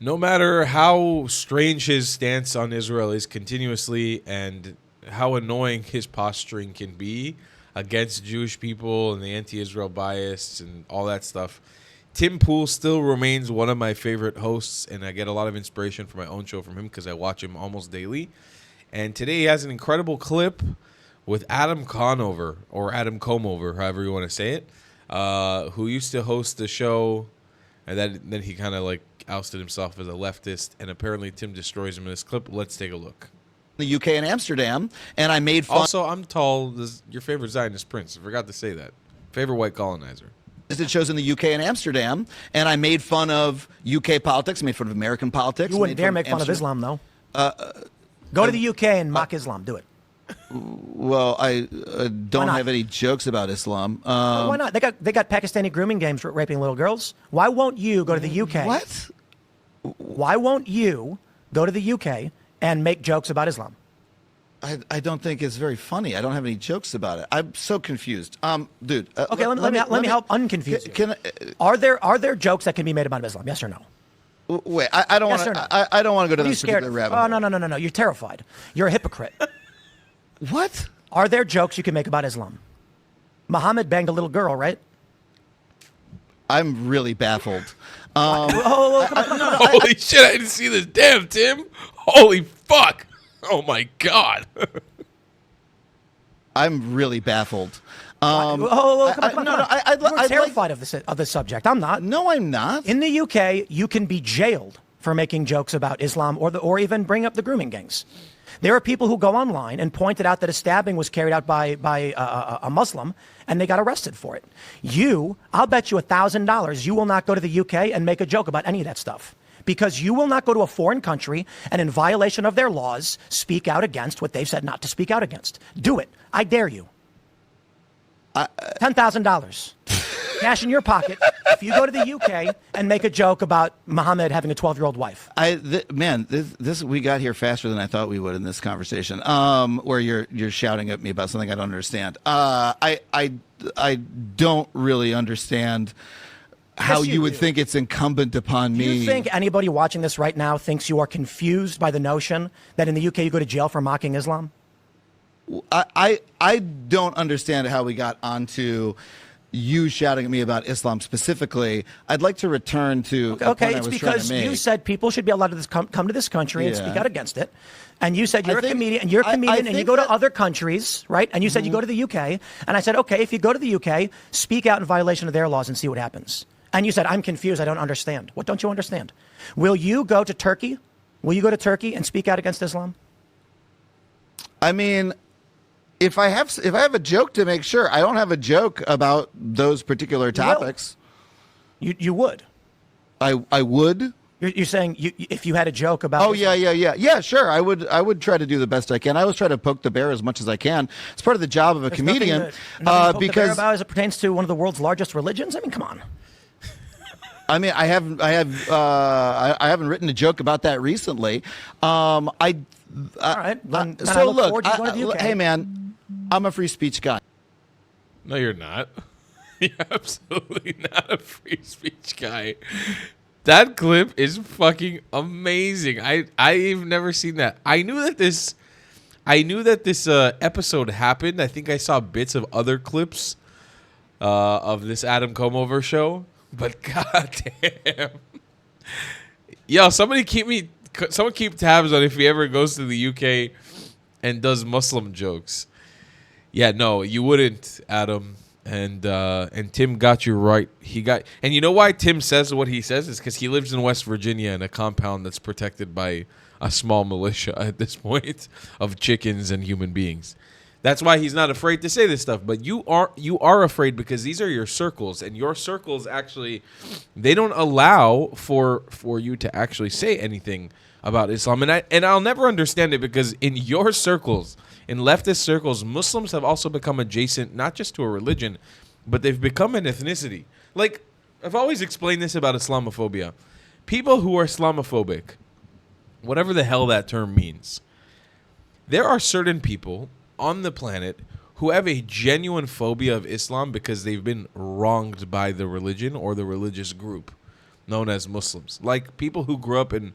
No matter how strange his stance on Israel is continuously and how annoying his posturing can be against Jewish people and the anti-Israel bias and all that stuff, Tim Pool still remains one of my favorite hosts, and I get a lot of inspiration for my own show from him because I watch him almost daily. And today he has an incredible clip with Adam Conover, or Adam Comover, however you want to say it, who used to host the show, and then he kind of like ousted himself as a leftist, and apparently Tim destroys him in this clip. Let's take a look. The UK and Amsterdam, and I made fun. Also, I'm tall. This is your favorite Zionist prince. I forgot to say that. Favorite white colonizer. It shows in the UK and Amsterdam, and I made fun of UK politics, made fun of American politics. You wouldn't dare make fun of Islam, though. Go to the UK and mock Islam. Do it. Well, I don't have any jokes about Islam. Why not? They got Pakistani grooming games for raping little girls. Why won't you go to the UK? What? Why won't you go to the UK and make jokes about Islam? I don't think it's very funny. I don't have any jokes about it. I'm so confused. Dude. Okay, let me help unconfuse you. Are there jokes that can be made about Islam? Yes or no? Wait, I don't want to. No? I don't want to go down this particular rabbit hole. Oh no! You're terrified. You're a hypocrite. What? Are there jokes you can make about Islam? Muhammad banged a little girl, right? I'm really baffled. Holy shit, I didn't see this. Damn, Tim. Holy fuck. Oh, my God. I'm really baffled. Come on. You're terrified of the subject. I'm not. No, I'm not. In the UK, you can be jailed for making jokes about Islam or even bring up the grooming gangs. There are people who go online and pointed out that a stabbing was carried out by a Muslim, and they got arrested for it. I'll bet you $1,000 you will not go to the UK and make a joke about any of that stuff, because you will not go to a foreign country and, in violation of their laws, speak out against what they've said not to speak out against. Do it. I dare you. $10,000. Cash in your pocket if you go to the UK and make a joke about Muhammad having a 12-year-old wife. This we got here faster than I thought we would in this conversation. Where you're shouting at me about something I don't understand. I don't really understand how you would think it's incumbent upon me. Do you think anybody watching this right now thinks you are confused by the notion that in the UK you go to jail for mocking Islam? I don't understand how we got onto you shouting at me about Islam specifically. I'd like to return to okay. It's because you said people should be allowed to come to this country and speak out against it, and you said you're a comedian, and you go to other countries, right? And you said you go to the UK, and I said, okay, if you go to the UK, speak out in violation of their laws and see what happens. And you said, I'm confused. I don't understand. What don't you understand? Will you go to Turkey? Will you go to Turkey and speak out against Islam? I mean, if I have a joke to make, sure. I don't have a joke about those particular topics. You would. I would. You're saying if you had a joke about. Oh yeah. Sure. I would try to do the best I can. I always try to poke the bear as much as I can. It's part of the job of a comedian. Nothing to poke the bear about as it pertains to one of the world's largest religions. I mean, come on. I mean, I haven't written a joke about that recently. All right. So look, hey man. I'm a free speech guy. No, you're not. You're absolutely not a free speech guy. That clip is fucking amazing. I've never seen that. I knew that this episode happened. I think I saw bits of other clips of this Adam Comover show. But goddamn, yo, someone keep tabs on if he ever goes to the UK and does Muslim jokes. Yeah, no, you wouldn't, Adam. And Tim got you right. And you know why Tim says what he says is because he lives in West Virginia in a compound that's protected by a small militia at this point of chickens and human beings. That's why he's not afraid to say this stuff. But you are afraid because these are your circles, and your circles actually they don't allow for you to actually say anything about Islam. And I'll never understand it because in your circles, in leftist circles, Muslims have also become adjacent not just to a religion, but they've become an ethnicity. Like, I've always explained this about Islamophobia. People who are Islamophobic, whatever the hell that term means, there are certain people on the planet who have a genuine phobia of Islam because they've been wronged by the religion or the religious group. known as Muslims. Like people who grew up in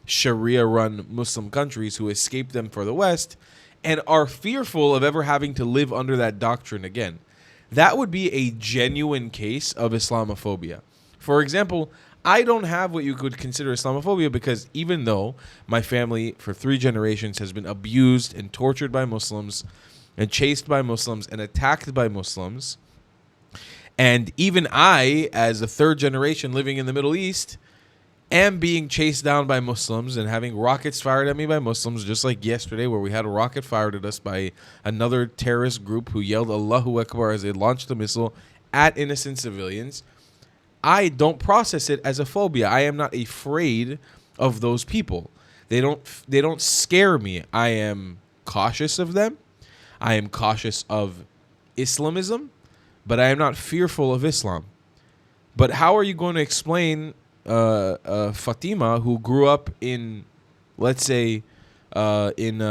Sharia-run Muslim countries who escaped them for the West and are fearful of ever having to live under that doctrine again. That would be a genuine case of Islamophobia. For example, I don't have what you could consider Islamophobia because even though my family for 3 generations has been abused and tortured by Muslims and chased by Muslims and attacked by Muslims, and even I, as a 3rd generation living in the Middle East, am being chased down by Muslims and having rockets fired at me by Muslims, just like yesterday where we had a rocket fired at us by another terrorist group who yelled Allahu Akbar as they launched a missile at innocent civilians. I don't process it as a phobia. I am not afraid of those people. They don't scare me. I am cautious of them. I am cautious of Islamism, but I am not fearful of Islam. But how are you going to explain Fatima, who grew up in, let's say, in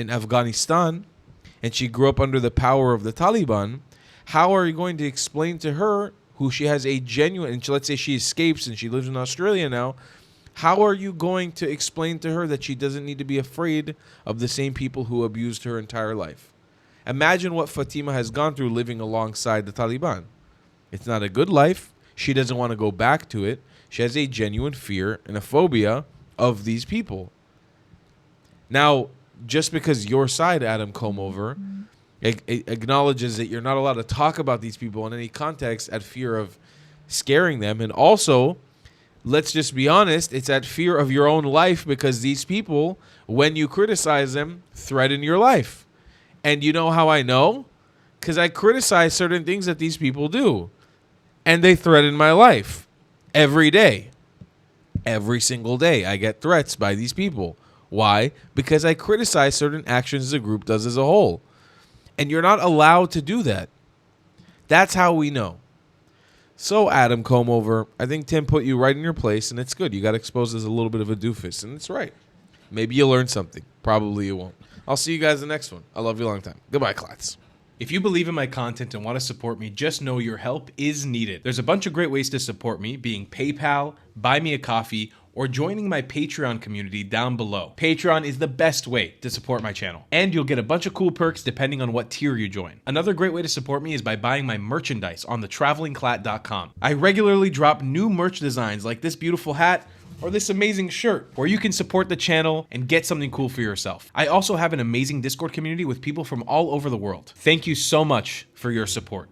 Afghanistan, and she grew up under the power of the Taliban? How are you going to explain to her, who she has a genuine, and let's say she escapes and she lives in Australia now, how are you going to explain to her that she doesn't need to be afraid of the same people who abused her entire life? Imagine what Fatima has gone through living alongside the Taliban. It's not a good life. She doesn't want to go back to it. She has a genuine fear and a phobia of these people. Now, just because your side, Adam Comover, acknowledges that you're not allowed to talk about these people in any context at fear of scaring them, and also, let's just be honest, it's at fear of your own life because these people, when you criticize them, threaten your life. And you know how I know? Because I criticize certain things that these people do, and they threaten my life. Every day. Every single day I get threats by these people. Why? Because I criticize certain actions the group does as a whole. And you're not allowed to do that. That's how we know. So, Adam Comover, I think Tim put you right in your place, and it's good. You got exposed as a little bit of a doofus, and it's right. Maybe you'll learn something. Probably you won't. I'll see you guys in the next one. I love you a long time. Goodbye, Klats. If you believe in my content and want to support me, just know your help is needed. There's a bunch of great ways to support me, being PayPal, Buy Me a Coffee, or joining my Patreon community down below. Patreon is the best way to support my channel, and you'll get a bunch of cool perks depending on what tier you join. Another great way to support me is by buying my merchandise on thetravelingclat.com. I regularly drop new merch designs like this beautiful hat, or this amazing shirt, where you can support the channel and get something cool for yourself. I also have an amazing Discord community with people from all over the world. Thank you so much for your support.